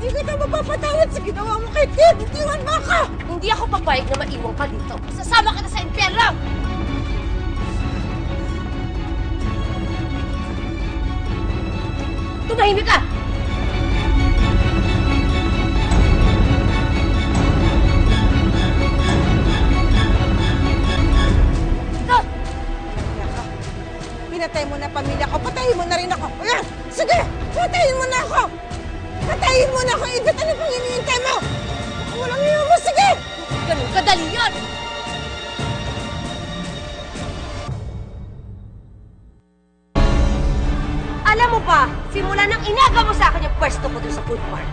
Hindi kita mapapatawad sa ginawa mo kay Kid! Itiwan mo ako! Hindi ako papayag na maiwan ka dito. Sasama ka na sa impyerno! Tumahimik ka! Pinatay mo na pamilya ko, patayin mo na rin ako! Ayan! Sige! Patayin mo na ako! Patayin mo na ako! Edith, ano pang hinihintay mo? Walang iyon mo! Sige! Ganun kadali yun! Alam mo ba, simula nang inaga mo sa akin yung pwesto ko doon sa food park,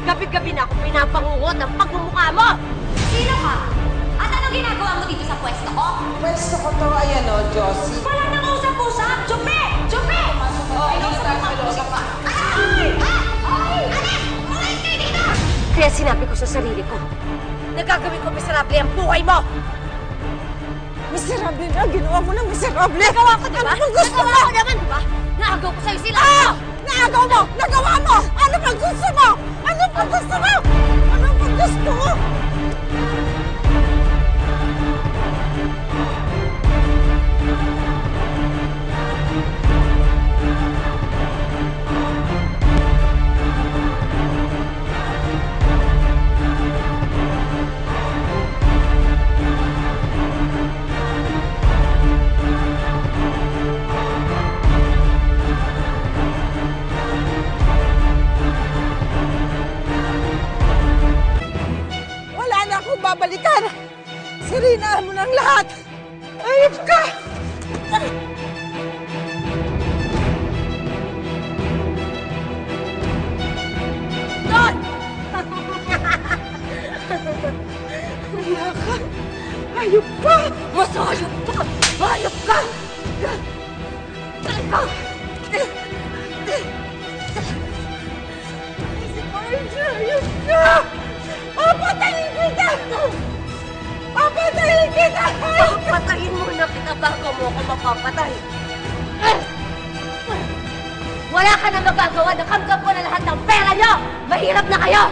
gabi-gabi na ako pinapangungot ang pagmumukha mo! Sino ka? At anong ginagawa mo dito sa pwesto ko? Pwesto ko to, ayan o, Josie. Wala nang usap-usap! Chupi! Chupi! Ay, usap pa! Ay! Ay! Anak! Umalis kayo dito! Kaya sinabi ko sa sarili ko, nagagawin ko miserable ang buhay mo! Miserable na! Ginawa mo ng miserable! Nagawa ko, diba? Ano pang gusto mo? Nagawa ko naman, diba? Naagaw ko sa'yo sila! Ah! Naagaw mo! Nagawa mo! Ano pang gusto mo? Ano pang gusto mo? Ano pang gusto mo? Babalikan! Sirinahan mo ng lahat! Ayop ka! Don! Wala ka! Ayop ka! Mas hayop ka! Hayop ka! Si Marge, ayop ka! Papatayin kita! Papatayin kita! Papatayin muna kita bago mo ako mapapatay. Wala ka na magagawa. Nakamgam ko na lahat ng pera niyo! Mahirap na kayo!